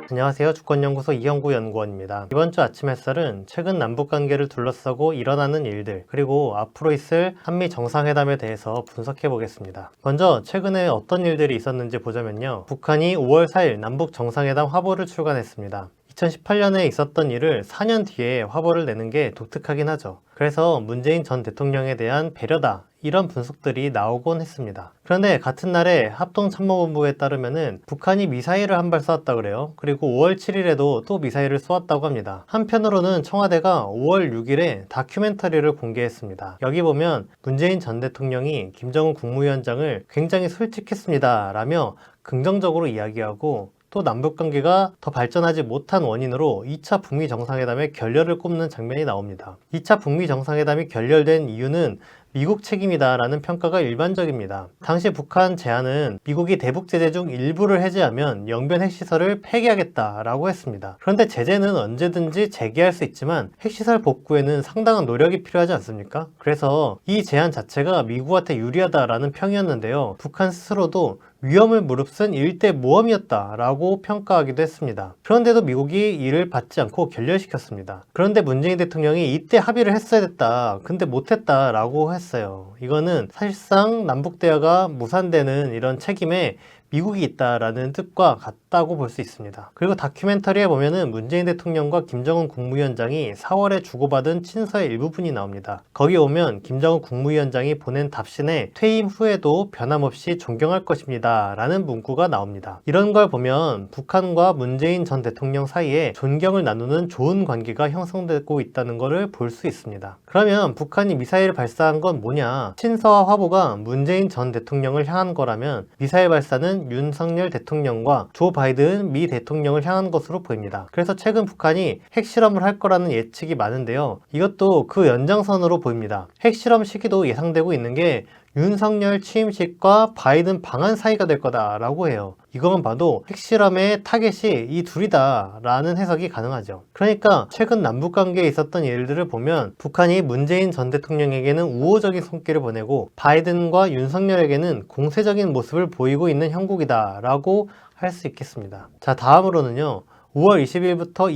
안녕하세요. 주권연구소 이형구 연구원입니다. 이번 주 아침 햇살은 최근 남북관계를 둘러싸고 일어나는 일들, 그리고 앞으로 있을 한미 정상회담에 대해서 분석해 보겠습니다. 먼저 최근에 어떤 일들이 있었는지 보자면요. 북한이 5월 4일 남북 정상회담 화보를 출간했습니다. 2018년에 있었던 일을 4년 뒤에 화보를 내는 게 독특하긴 하죠. 그래서 문재인 전 대통령에 대한 배려다, 이런 분석들이 나오곤 했습니다. 그런데 같은 날에 합동참모본부에 따르면은 북한이 미사일을 한 발 쏘았다 그래요. 그리고 5월 7일에도 또 미사일을 쏘았다고 합니다. 한편으로는 청와대가 5월 6일에 다큐멘터리를 공개했습니다. 여기 보면 문재인 전 대통령이 김정은 국무위원장을 굉장히 솔직했습니다 라며 긍정적으로 이야기하고, 또 남북관계가 더 발전하지 못한 원인으로 2차 북미 정상회담의 결렬을 꼽는 장면이 나옵니다. 2차 북미 정상회담이 결렬된 이유는 미국 책임이다 라는 평가가 일반적입니다. 당시 북한 제안은 미국이 대북 제재 중 일부를 해제하면 영변 핵시설을 폐기하겠다 라고 했습니다. 그런데 제재는 언제든지 재개할 수 있지만 핵시설 복구에는 상당한 노력이 필요하지 않습니까? 그래서 이 제안 자체가 미국한테 유리하다라는 평이었는데요. 북한 스스로도 위험을 무릅쓴 일대 모험이었다라고 평가하기도 했습니다. 그런데도 미국이 이를 받지 않고 결렬시켰습니다. 그런데 문재인 대통령이 이때 합의를 했어야 됐다, 근데 못했다라고 했어요. 이거는 사실상 남북대화가 무산되는 이런 책임에 미국이 있다라는 뜻과 같다고 볼 수 있습니다. 그리고 다큐멘터리에 보면은 문재인 대통령과 김정은 국무위원장이 4월에 주고받은 친서의 일부분이 나옵니다. 거기 오면 김정은 국무위원장이 보낸 답신에 퇴임 후에도 변함없이 존경할 것입니다 라는 문구가 나옵니다. 이런 걸 보면 북한과 문재인 전 대통령 사이에 존경을 나누는 좋은 관계가 형성되고 있다는 것을 볼 수 있습니다. 그러면 북한이 미사일을 발사한 건 뭐냐? 친서와 화보가 문재인 전 대통령을 향한 거라면 미사일 발사는 윤석열 대통령과 조 바이든 미 대통령을 향한 것으로 보입니다. 그래서 최근 북한이 핵실험을 할 거라는 예측이 많은데요. 이것도 그 연장선으로 보입니다. 핵실험 시기도 예상되고 있는 게 윤석열 취임식과 바이든 방한 사이가 될 거다라고 해요. 이것만 봐도 핵실험의 타겟이 이 둘이다 라는 해석이 가능하죠. 그러니까 최근 남북관계에 있었던 일들을 보면 북한이 문재인 전 대통령에게는 우호적인 손길을 보내고 바이든과 윤석열에게는 공세적인 모습을 보이고 있는 형국이다 라고 할 수 있겠습니다. 자, 다음으로는요. 5월 20일부터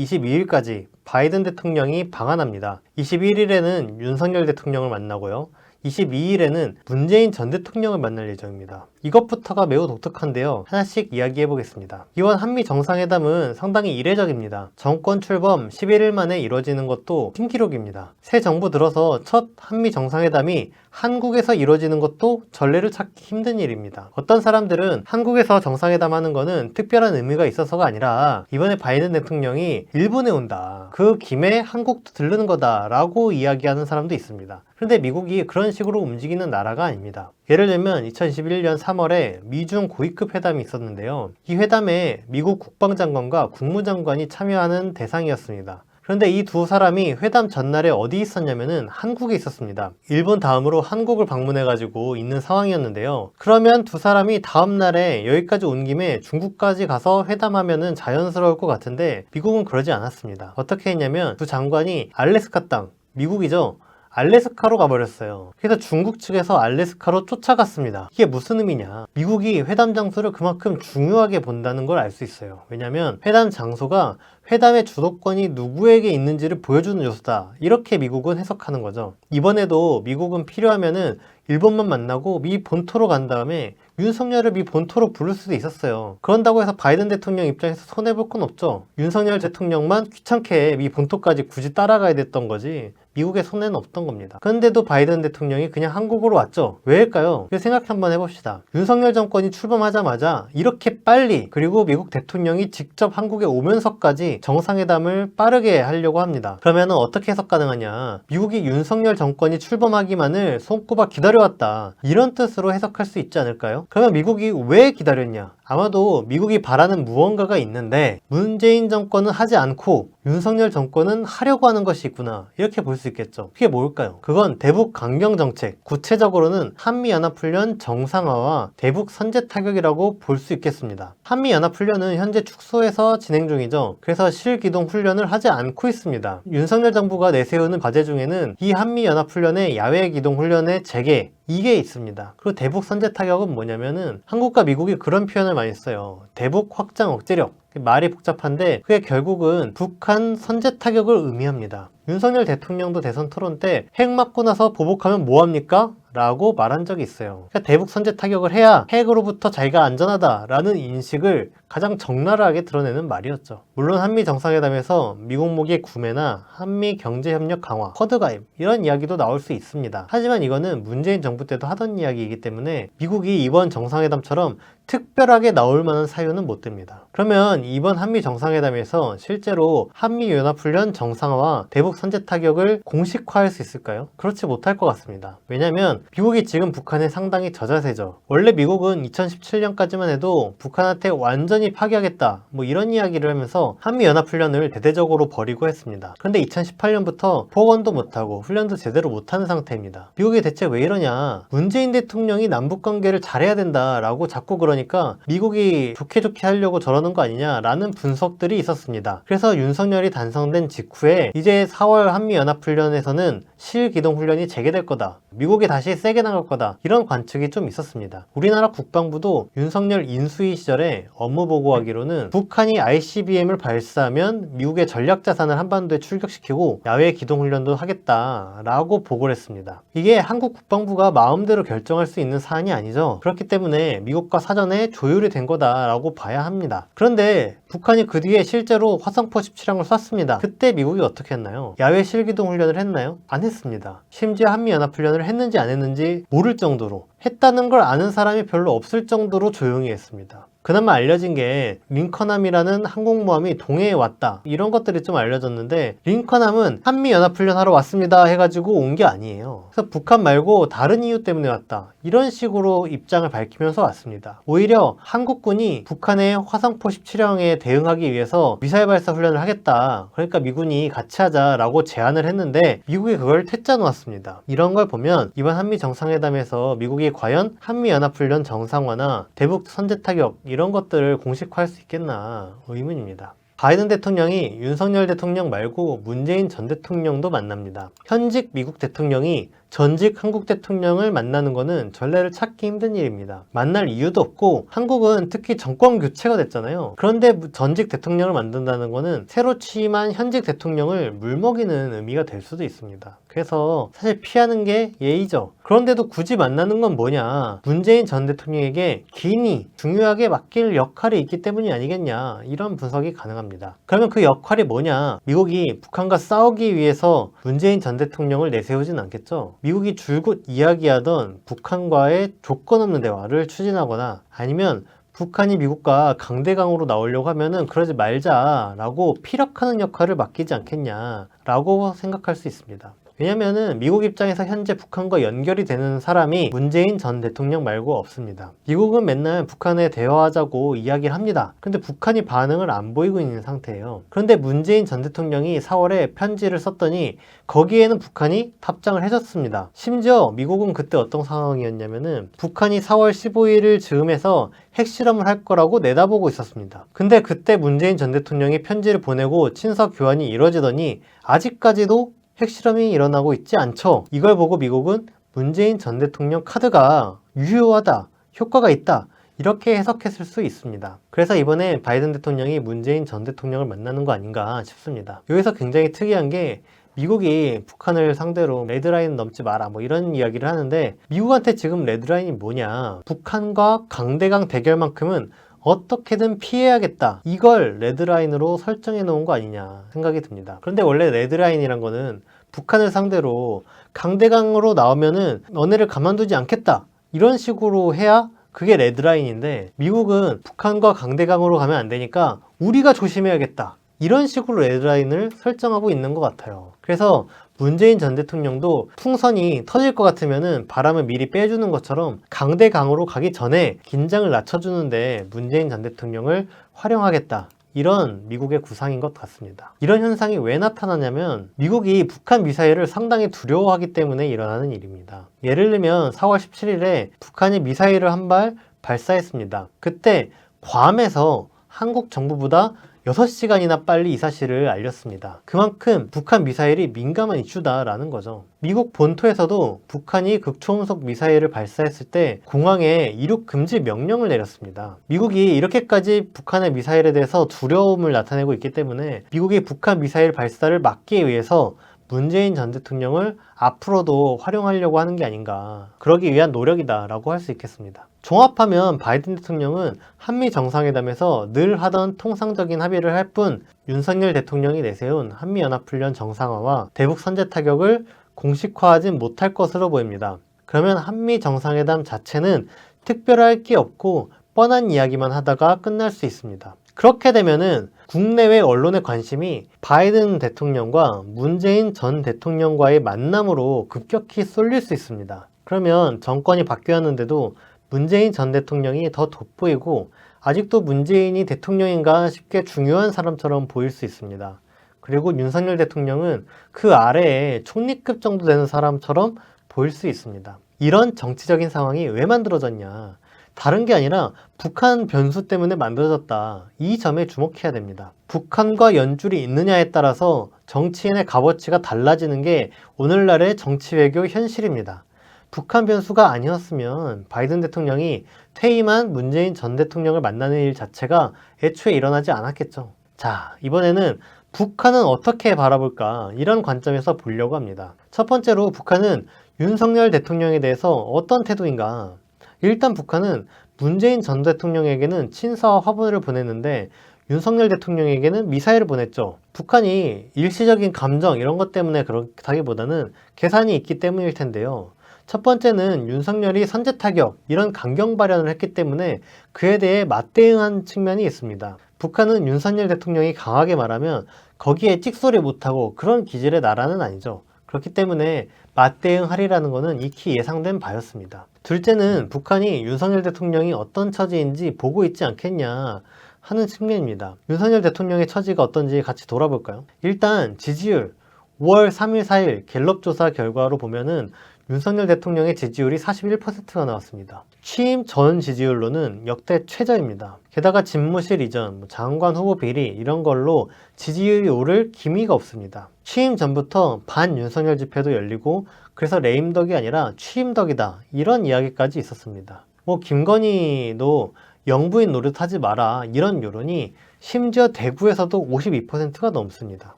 22일까지 바이든 대통령이 방한합니다. 21일에는 윤석열 대통령을 만나고요. 22일에는 문재인 전 대통령을 만날 예정입니다. 이것부터가 매우 독특한데요. 하나씩 이야기해 보겠습니다. 이번 한미 정상회담은 상당히 이례적입니다. 정권 출범 11일 만에 이루어지는 것도 신기록입니다. 새 정부 들어서 첫 한미 정상회담이 한국에서 이루어지는 것도 전례를 찾기 힘든 일입니다. 어떤 사람들은 한국에서 정상회담 하는 거는 특별한 의미가 있어서가 아니라 이번에 바이든 대통령이 일본에 온다, 그 김에 한국도 들르는 거다 라고 이야기하는 사람도 있습니다. 그런데 미국이 그런 식으로 움직이는 나라가 아닙니다. 예를 들면 2021년 3월에 미중 고위급 회담이 있었는데요. 이 회담에 미국 국방장관과 국무장관이 참여하는 대상이었습니다. 그런데 이 두 사람이 회담 전날에 어디 있었냐면은 한국에 있었습니다. 일본 다음으로 한국을 방문해가지고 있는 상황이었는데요. 그러면 두 사람이 다음날에 여기까지 온 김에 중국까지 가서 회담하면은 자연스러울 것 같은데 미국은 그러지 않았습니다. 어떻게 했냐면 두 장관이 알래스카 땅, 미국이죠. 알래스카로 가버렸어요. 그래서 중국 측에서 알래스카로 쫓아갔습니다. 이게 무슨 의미냐? 미국이 회담 장소를 그만큼 중요하게 본다는 걸 알 수 있어요. 왜냐면 회담 장소가 회담의 주도권이 누구에게 있는지를 보여주는 요소다, 이렇게 미국은 해석하는 거죠. 이번에도 미국은 필요하면은 일본만 만나고 미 본토로 간 다음에 윤석열을 미 본토로 부를 수도 있었어요. 그런다고 해서 바이든 대통령 입장에서 손해볼 건 없죠. 윤석열 대통령만 귀찮게 미 본토까지 굳이 따라가야 됐던 거지 미국의 손해는 없던 겁니다. 그런데도 바이든 대통령이 그냥 한국으로 왔죠. 왜일까요? 생각 한번 해봅시다. 윤석열 정권이 출범하자마자 이렇게 빨리, 그리고 미국 대통령이 직접 한국에 오면서까지 정상회담을 빠르게 하려고 합니다. 그러면 어떻게 해석 가능하냐? 미국이 윤석열 정권이 출범하기만을 손꼽아 기다려왔다, 이런 뜻으로 해석할 수 있지 않을까요? 그러면 미국이 왜 기다렸냐? 아마도 미국이 바라는 무언가가 있는데 문재인 정권은 하지 않고 윤석열 정권은 하려고 하는 것이 있구나, 이렇게 볼 수 있겠죠. 그게 뭘까요? 그건 대북 강경 정책, 구체적으로는 한미연합훈련 정상화와 대북 선제 타격이라고 볼 수 있겠습니다. 한미연합훈련은 현재 축소해서 진행 중이죠. 그래서 실기동 훈련을 하지 않고 있습니다. 윤석열 정부가 내세우는 과제 중에는 이 한미연합훈련의 야외 기동 훈련의 재개, 이게 있습니다. 그리고 대북 선제 타격은 뭐냐면은 한국과 미국이 그런 표현을 많이 써요. 대북 확장 억제력. 말이 복잡한데 그게 결국은 북한 선제 타격을 의미합니다. 윤석열 대통령도 대선 토론 때 핵 맞고 나서 보복하면 뭐합니까? 라고 말한 적이 있어요. 그러니까 대북 선제 타격을 해야 핵으로부터 자기가 안전하다라는 인식을 가장 적나라하게 드러내는 말이었죠. 물론 한미 정상회담에서 미국 무기 구매나 한미 경제협력 강화, 쿼드 가입 이런 이야기도 나올 수 있습니다. 하지만 이거는 문재인 정부 때도 하던 이야기이기 때문에 미국이 이번 정상회담처럼 특별하게 나올 만한 사유는 못 됩니다. 그러면 이번 한미 정상회담에서 실제로 한미 연합훈련 정상화와 대북 선제 타격을 공식화할 수 있을까요? 그렇지 못할 것 같습니다. 왜냐하면 미국이 지금 북한에 상당히 저자세죠. 원래 미국은 2017년까지만 해도 북한한테 완전히 파기하겠다 뭐 이런 이야기를 하면서 한미 연합훈련을 대대적으로 벌이고 했습니다. 그런데 2018년부터 복원도 못하고 훈련도 제대로 못하는 상태입니다. 미국이 대체 왜 이러냐? 문재인 대통령이 남북관계를 잘해야 된다라고 자꾸 그러니까 미국이 좋게 하려고 저러는 거 아니냐라는 분석들이 있었습니다. 그래서 윤석열이 단성된 직후에 이제 4월 한미연합훈련에서는 실기동훈련이 재개될 거다. 미국이 다시 세게 나갈 거다. 이런 관측이 좀 있었습니다. 우리나라 국방부도 윤석열 인수위 시절에 업무 보고하기로는 북한이 ICBM을 발사하면 미국의 전략자산을 한반도에 출격시키고 야외 기동훈련도 하겠다라고 보고를 했습니다. 이게 한국 국방부가 마음대로 결정할 수 있는 사안이 아니죠. 그렇기 때문에 미국과 사전에 조율이 된 거다라고 봐야 합니다. 그런데 북한이 그 뒤에 실제로 화성포 17형을 쐈습니다. 그때 미국이 어떻게 했나요? 야외 실기동 훈련을 했나요? 안 했습니다. 심지어 한미연합훈련을 했는지 안 했는지 모를 정도로, 했다는 걸 아는 사람이 별로 없을 정도로 조용히 했습니다. 그나마 알려진 게 링컨함이라는 항공모함이 동해에 왔다 이런 것들이 좀 알려졌는데, 링컨함은 한미연합훈련 하러 왔습니다 해가지고 온 게 아니에요. 그래서 북한 말고 다른 이유 때문에 왔다 이런 식으로 입장을 밝히면서 왔습니다. 오히려 한국군이 북한의 화성포 17형에 대응하기 위해서 미사일 발사 훈련을 하겠다, 그러니까 미군이 같이 하자라고 제안을 했는데 미국이 그걸 퇴짜 놓았습니다. 이런 걸 보면 이번 한미 정상회담에서 미국이 과연 한미연합훈련 정상화나 대북 선제 타격 이런 것들을 공식화할 수 있겠나 의문입니다. 바이든 대통령이 윤석열 대통령 말고 문재인 전 대통령도 만납니다. 현직 미국 대통령이 전직 한국 대통령을 만나는 것은 전례를 찾기 힘든 일입니다. 만날 이유도 없고 한국은 특히 정권 교체가 됐잖아요. 그런데 전직 대통령을 만든다는 것은 새로 취임한 현직 대통령을 물먹이는 의미가 될 수도 있습니다. 그래서 사실 피하는 게 예의죠. 그런데도 굳이 만나는 건 뭐냐? 문재인 전 대통령에게 기인이 중요하게 맡길 역할이 있기 때문이 아니겠냐, 이런 분석이 가능합니다. 그러면 그 역할이 뭐냐? 미국이 북한과 싸우기 위해서 문재인 전 대통령을 내세우진 않겠죠. 미국이 줄곧 이야기하던 북한과의 조건 없는 대화를 추진하거나, 아니면 북한이 미국과 강대강으로 나오려고 하면은 그러지 말자라고 피력하는 역할을 맡기지 않겠냐라고 생각할 수 있습니다. 왜냐면은 미국 입장에서 현재 북한과 연결이 되는 사람이 문재인 전 대통령 말고 없습니다. 미국은 맨날 북한에 대화하자고 이야기를 합니다. 근데 북한이 반응을 안 보이고 있는 상태예요. 그런데 문재인 전 대통령이 4월에 편지를 썼더니 거기에는 북한이 답장을 해줬습니다. 심지어 미국은 그때 어떤 상황이었냐면은 북한이 4월 15일을 즈음해서 핵실험을 할 거라고 내다보고 있었습니다. 근데 그때 문재인 전 대통령이 편지를 보내고 친서 교환이 이루어지더니 아직까지도 핵실험이 일어나고 있지 않죠. 이걸 보고 미국은 문재인 전 대통령 카드가 유효하다, 효과가 있다, 이렇게 해석했을 수 있습니다. 그래서 이번에 바이든 대통령이 문재인 전 대통령을 만나는 거 아닌가 싶습니다. 여기서 굉장히 특이한 게 미국이 북한을 상대로 레드라인 넘지 마라 뭐 이런 이야기를 하는데, 미국한테 지금 레드라인이 뭐냐? 북한과 강대강 대결만큼은 어떻게든 피해야겠다, 이걸 레드라인으로 설정해 놓은 거 아니냐 생각이 듭니다. 그런데 원래 레드라인이란 거는 북한을 상대로 강대강으로 나오면은 너네를 가만두지 않겠다 이런 식으로 해야 그게 레드라인인데, 미국은 북한과 강대강으로 가면 안 되니까 우리가 조심해야겠다 이런 식으로 레드라인을 설정하고 있는 것 같아요. 그래서 문재인 전 대통령도 풍선이 터질 것 같으면은 바람을 미리 빼주는 것처럼 강대강으로 가기 전에 긴장을 낮춰주는데 문재인 전 대통령을 활용하겠다, 이런 미국의 구상인 것 같습니다. 이런 현상이 왜 나타나냐면 미국이 북한 미사일을 상당히 두려워하기 때문에 일어나는 일입니다. 예를 들면 4월 17일에 북한이 미사일을 한 발 발사했습니다. 그때 괌에서 한국 정부보다 6시간이나 빨리 이 사실을 알렸습니다. 그만큼 북한 미사일이 민감한 이슈다라는 거죠. 미국 본토에서도 북한이 극초음속 미사일을 발사했을 때 공항에 이륙 금지 명령을 내렸습니다. 미국이 이렇게까지 북한의 미사일에 대해서 두려움을 나타내고 있기 때문에 미국이 북한 미사일 발사를 막기 위해서 문재인 전 대통령을 앞으로도 활용하려고 하는 게 아닌가, 그러기 위한 노력이다라고 할 수 있겠습니다. 종합하면 바이든 대통령은 한미 정상회담에서 늘 하던 통상적인 합의를 할 뿐 윤석열 대통령이 내세운 한미연합훈련 정상화와 대북 선제 타격을 공식화하진 못할 것으로 보입니다. 그러면 한미 정상회담 자체는 특별할 게 없고 뻔한 이야기만 하다가 끝날 수 있습니다. 그렇게 되면은 국내외 언론의 관심이 바이든 대통령과 문재인 전 대통령과의 만남으로 급격히 쏠릴 수 있습니다. 그러면 정권이 바뀌었는데도 문재인 전 대통령이 더 돋보이고 아직도 문재인이 대통령인가 싶게 중요한 사람처럼 보일 수 있습니다. 그리고 윤석열 대통령은 그 아래에 총리급 정도 되는 사람처럼 보일 수 있습니다. 이런 정치적인 상황이 왜 만들어졌냐? 다른 게 아니라 북한 변수 때문에 만들어졌다. 이 점에 주목해야 됩니다. 북한과 연줄이 있느냐에 따라서 정치인의 값어치가 달라지는 게 오늘날의 정치 외교 현실입니다. 북한 변수가 아니었으면 바이든 대통령이 퇴임한 문재인 전 대통령을 만나는 일 자체가 애초에 일어나지 않았겠죠. 자, 이번에는 북한은 어떻게 바라볼까? 이런 관점에서 보려고 합니다. 첫 번째로 북한은 윤석열 대통령에 대해서 어떤 태도인가? 일단 북한은 문재인 전 대통령에게는 친서와 화분을 보냈는데 윤석열 대통령에게는 미사일을 보냈죠. 북한이 일시적인 감정 이런 것 때문에 그렇다기보다는 계산이 있기 때문일 텐데요. 첫 번째는 윤석열이 선제 타격 이런 강경 발언을 했기 때문에 그에 대해 맞대응한 측면이 있습니다. 북한은 윤석열 대통령이 강하게 말하면 거기에 찍소리 못하고 그런 기질의 나라는 아니죠. 그렇기 때문에 맞대응하리라는 것은 익히 예상된 바였습니다. 둘째는 북한이 윤석열 대통령이 어떤 처지인지 보고 있지 않겠냐 하는 측면입니다. 윤석열 대통령의 처지가 어떤지 같이 돌아볼까요? 일단 지지율 5월 3일 4일 갤럽 조사 결과로 보면은 윤석열 대통령의 지지율이 41%가 나왔습니다. 취임 전 지지율로는 역대 최저입니다. 게다가 집무실 이전, 장관 후보 비리 이런 걸로 지지율이 오를 기미가 없습니다. 취임 전부터 반윤석열 집회도 열리고 그래서 레임덕이 아니라 취임덕이다 이런 이야기까지 있었습니다. 김건희도 영부인 노릇하지 마라 이런 여론이 심지어 대구에서도 52%가 넘습니다.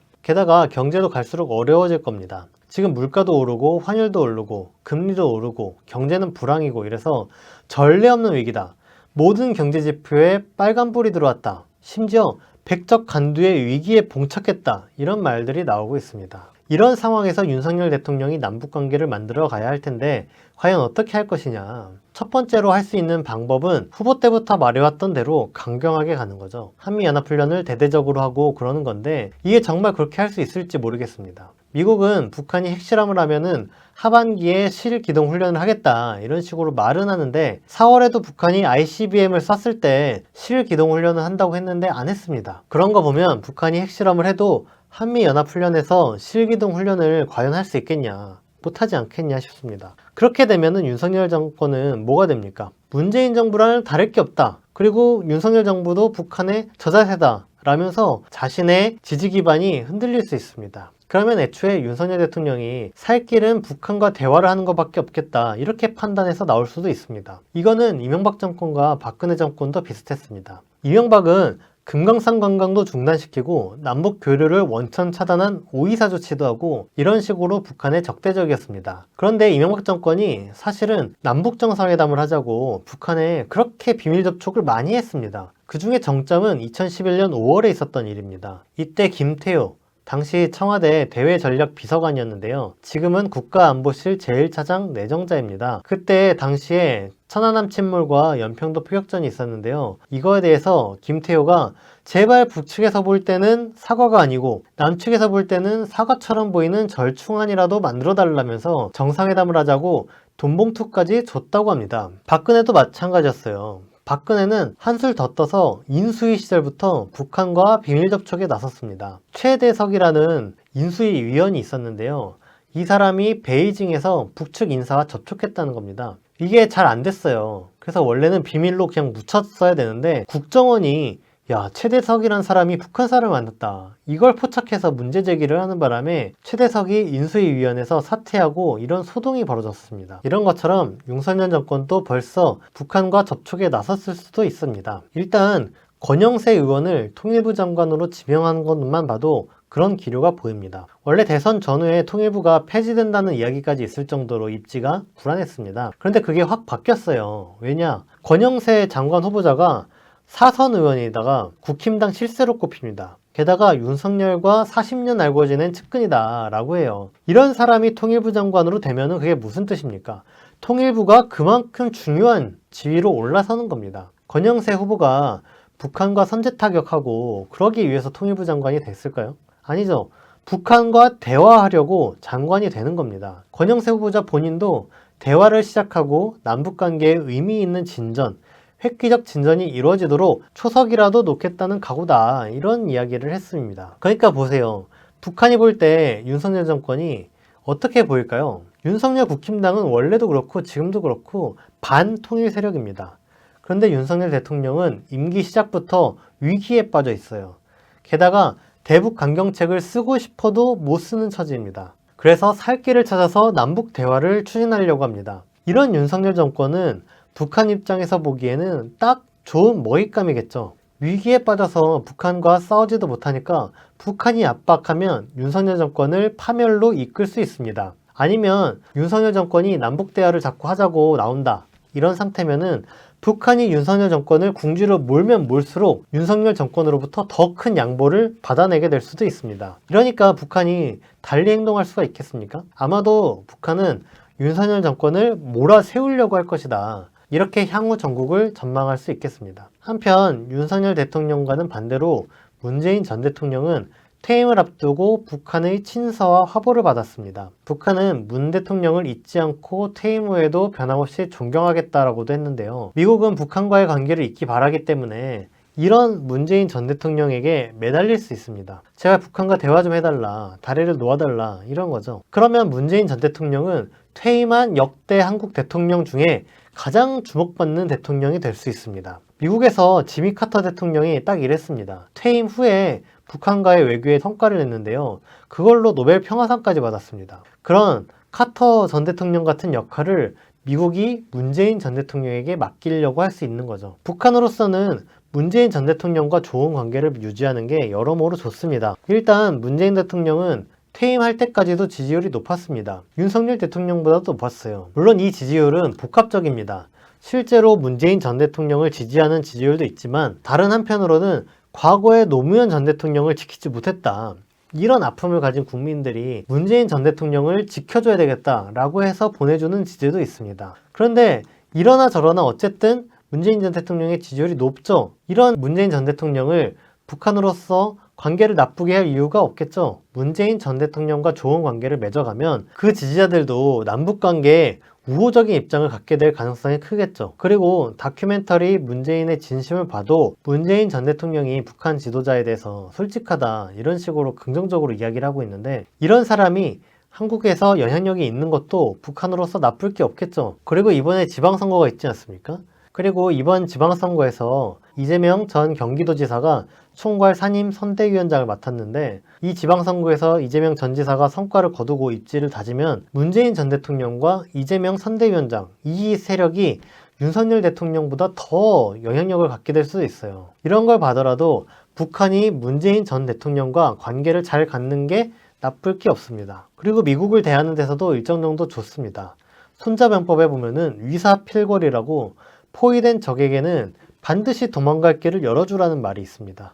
게다가 경제도 갈수록 어려워질 겁니다. 지금 물가도 오르고 환율도 오르고 금리도 오르고 경제는 불황이고 이래서 전례 없는 위기다. 모든 경제 지표에 빨간불이 들어왔다. 심지어 백적 간두의 위기에 봉착했다. 이런 말들이 나오고 있습니다. 이런 상황에서 윤석열 대통령이 남북관계를 만들어 가야 할 텐데 과연 어떻게 할 것이냐. 첫 번째로 할 수 있는 방법은 후보 때부터 말해왔던 대로 강경하게 가는 거죠. 한미연합훈련을 대대적으로 하고 그러는 건데 이게 정말 그렇게 할 수 있을지 모르겠습니다. 미국은 북한이 핵실험을 하면은 하반기에 실기동 훈련을 하겠다 이런 식으로 말은 하는데 4월에도 북한이 ICBM을 쐈을 때 실기동 훈련을 한다고 했는데 안 했습니다. 그런 거 보면 북한이 핵실험을 해도 한미연합훈련에서 실기동 훈련을 과연 할 수 있겠냐, 못하지 않겠냐 싶습니다. 그렇게 되면은 윤석열 정권은 뭐가 됩니까? 문재인 정부랑 다를 게 없다. 그리고 윤석열 정부도 북한의 저자세다 라면서 자신의 지지 기반이 흔들릴 수 있습니다. 그러면 애초에 윤석열 대통령이 살 길은 북한과 대화를 하는 것밖에 없겠다 이렇게 판단해서 나올 수도 있습니다. 이거는 이명박 정권과 박근혜 정권도 비슷했습니다. 이명박은 금강산 관광도 중단시키고 남북 교류를 원천 차단한 5.24 조치도 하고 이런 식으로 북한에 적대적이었습니다. 그런데 이명박 정권이 사실은 남북 정상회담을 하자고 북한에 그렇게 비밀 접촉을 많이 했습니다. 그 중에 정점은 2011년 5월에 있었던 일입니다. 이때 김태효 당시 청와대 대외전략비서관이었는데요. 지금은 국가안보실 제1차장 내정자입니다. 그때 당시에 천안함 침몰과 연평도 표격전이 있었는데요. 이거에 대해서 김태효가 제발 북측에서 볼 때는 사과가 아니고 남측에서 볼 때는 사과처럼 보이는 절충안이라도 만들어달라면서 정상회담을 하자고 돈봉투까지 줬다고 합니다. 박근혜도 마찬가지였어요. 박근혜는 한술 더 떠서 인수위 시절부터 북한과 비밀 접촉에 나섰습니다. 최대석이라는 인수위 위원이 있었는데요. 이 사람이 베이징에서 북측 인사와 접촉했다는 겁니다. 이게 잘 안 됐어요. 그래서 원래는 비밀로 그냥 묻혔어야 되는데 국정원이 야, 최대석이란 사람이 북한사를 만났다. 이걸 포착해서 문제 제기를 하는 바람에 최대석이 인수위원회에서 사퇴하고 이런 소동이 벌어졌습니다. 이런 것처럼 윤석열 정권도 벌써 북한과 접촉에 나섰을 수도 있습니다. 일단 권영세 의원을 통일부 장관으로 지명한 것만 봐도 그런 기류가 보입니다. 원래 대선 전후에 통일부가 폐지된다는 이야기까지 있을 정도로 입지가 불안했습니다. 그런데 그게 확 바뀌었어요. 왜냐? 권영세 장관 후보자가 사선 의원이다가 국힘당 실세로 꼽힙니다. 게다가 윤석열과 40년 알고 지낸 측근이다 라고 해요. 이런 사람이 통일부 장관으로 되면은 그게 무슨 뜻입니까? 통일부가 그만큼 중요한 지위로 올라서는 겁니다. 권영세 후보가 북한과 선제 타격하고 그러기 위해서 통일부 장관이 됐을까요? 아니죠. 북한과 대화하려고 장관이 되는 겁니다. 권영세 후보자 본인도 대화를 시작하고 남북관계에 의미 있는 진전, 획기적 진전이 이루어지도록 초석이라도 놓겠다는 각오다, 이런 이야기를 했습니다. 그러니까 보세요. 북한이 볼 때 윤석열 정권이 어떻게 보일까요? 윤석열 국힘당은 원래도 그렇고 지금도 그렇고 반통일 세력입니다. 그런데 윤석열 대통령은 임기 시작부터 위기에 빠져 있어요. 게다가 대북 강경책을 쓰고 싶어도 못 쓰는 처지입니다. 그래서 살 길을 찾아서 남북 대화를 추진하려고 합니다. 이런 윤석열 정권은 북한 입장에서 보기에는 딱 좋은 먹잇감이겠죠. 위기에 빠져서 북한과 싸우지도 못하니까 북한이 압박하면 윤석열 정권을 파멸로 이끌 수 있습니다. 아니면 윤석열 정권이 남북 대화를 자꾸 하자고 나온다. 이런 상태면은 북한이 윤석열 정권을 궁지로 몰면 몰수록 윤석열 정권으로부터 더 큰 양보를 받아내게 될 수도 있습니다. 이러니까 북한이 달리 행동할 수가 있겠습니까? 아마도 북한은 윤석열 정권을 몰아세우려고 할 것이다. 이렇게 향후 전국을 전망할 수 있겠습니다. 한편 윤석열 대통령과는 반대로 문재인 전 대통령은 퇴임을 앞두고 북한의 친서와 화보를 받았습니다. 북한은 문 대통령을 잊지 않고 퇴임 후에도 변함없이 존경하겠다라고도 했는데요. 미국은 북한과의 관계를 잊기 바라기 때문에 이런 문재인 전 대통령에게 매달릴 수 있습니다. 제발 북한과 대화 좀 해달라, 다리를 놓아달라, 이런 거죠. 그러면 문재인 전 대통령은 퇴임한 역대 한국 대통령 중에 가장 주목받는 대통령이 될 수 있습니다. 미국에서 지미 카터 대통령이 딱 이랬습니다. 퇴임 후에 북한과의 외교에 성과를 냈는데요. 그걸로 노벨 평화상까지 받았습니다. 그런 카터 전 대통령 같은 역할을 미국이 문재인 전 대통령에게 맡기려고 할 수 있는 거죠. 북한으로서는 문재인 전 대통령과 좋은 관계를 유지하는 게 여러모로 좋습니다. 일단 문재인 대통령은 퇴임할 때까지도 지지율이 높았습니다. 윤석열 대통령보다도 높았어요. 물론 이 지지율은 복합적입니다. 실제로 문재인 전 대통령을 지지하는 지지율도 있지만 다른 한편으로는 과거에 노무현 전 대통령을 지키지 못했다. 이런 아픔을 가진 국민들이 문재인 전 대통령을 지켜줘야 되겠다라고 해서 보내주는 지지도 있습니다. 그런데 이러나 저러나 어쨌든 문재인 전 대통령의 지지율이 높죠. 이런 문재인 전 대통령을 북한으로서 관계를 나쁘게 할 이유가 없겠죠. 문재인 전 대통령과 좋은 관계를 맺어가면 그 지지자들도 남북관계에 우호적인 입장을 갖게 될 가능성이 크겠죠. 그리고 다큐멘터리 문재인의 진심을 봐도 문재인 전 대통령이 북한 지도자에 대해서 솔직하다, 이런 식으로 긍정적으로 이야기를 하고 있는데, 이런 사람이 한국에서 영향력이 있는 것도 북한으로서 나쁠 게 없겠죠. 그리고 이번에 지방선거가 있지 않습니까? 그리고 이번 지방선거에서 이재명 전 경기도지사가 총괄 산임 선대위원장을 맡았는데, 이 지방선거에서 이재명 전 지사가 성과를 거두고 입지를 다지면 문재인 전 대통령과 이재명 선대위원장, 이 세력이 윤석열 대통령보다 더 영향력을 갖게 될 수도 있어요. 이런 걸 봐더라도 북한이 문재인 전 대통령과 관계를 잘 갖는 게 나쁠 게 없습니다. 그리고 미국을 대하는 데서도 일정 정도 좋습니다. 손자병법에 보면은 위사필궐이라고 포위된 적에게는 반드시 도망갈 길을 열어주라는 말이 있습니다.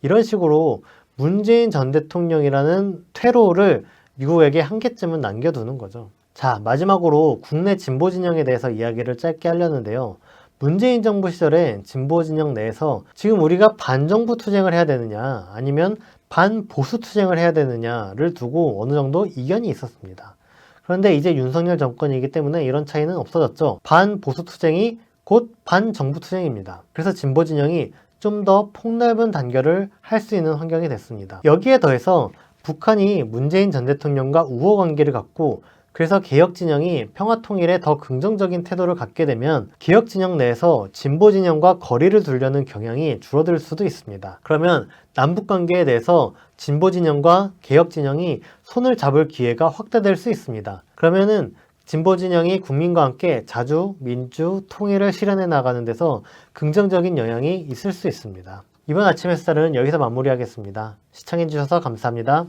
이런 식으로 문재인 전 대통령이라는 퇴로를 미국에게 한 개쯤은 남겨두는 거죠. 자, 마지막으로 국내 진보 진영에 대해서 이야기를 짧게 하려는데요. 문재인 정부 시절에 진보 진영 내에서 지금 우리가 반정부 투쟁을 해야 되느냐 아니면 반보수 투쟁을 해야 되느냐를 두고 어느 정도 이견이 있었습니다. 그런데 이제 윤석열 정권이기 때문에 이런 차이는 없어졌죠. 반보수 투쟁이 곧 반정부 투쟁입니다. 그래서 진보 진영이 좀 더 폭넓은 단결을 할 수 있는 환경이 됐습니다. 여기에 더해서 북한이 문재인 전 대통령과 우호 관계를 갖고 그래서 개혁 진영이 평화 통일에 더 긍정적인 태도를 갖게 되면 개혁 진영 내에서 진보 진영과 거리를 두려는 경향이 줄어들 수도 있습니다. 그러면 남북 관계에 대해서 진보 진영과 개혁 진영이 손을 잡을 기회가 확대될 수 있습니다. 그러면은 진보 진영이 국민과 함께 자주, 민주, 통일을 실현해 나가는 데서 긍정적인 영향이 있을 수 있습니다. 이번 아침 햇살은 여기서 마무리하겠습니다. 시청해주셔서 감사합니다.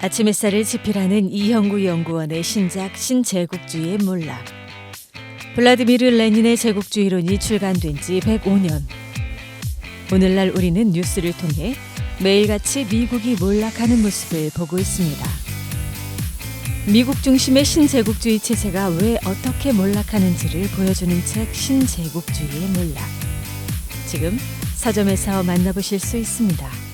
아침 햇살을 집필하는 이형구 연구원의 신작 신제국주의의 몰락. 블라디미르 레닌의 제국주의론이 출간된 지 105년. 오늘날 우리는 뉴스를 통해 매일같이 미국이 몰락하는 모습을 보고 있습니다. 미국 중심의 신제국주의 체제가 왜 어떻게 몰락하는지를 보여주는 책 신제국주의의 몰락. 지금 서점에서 만나보실 수 있습니다.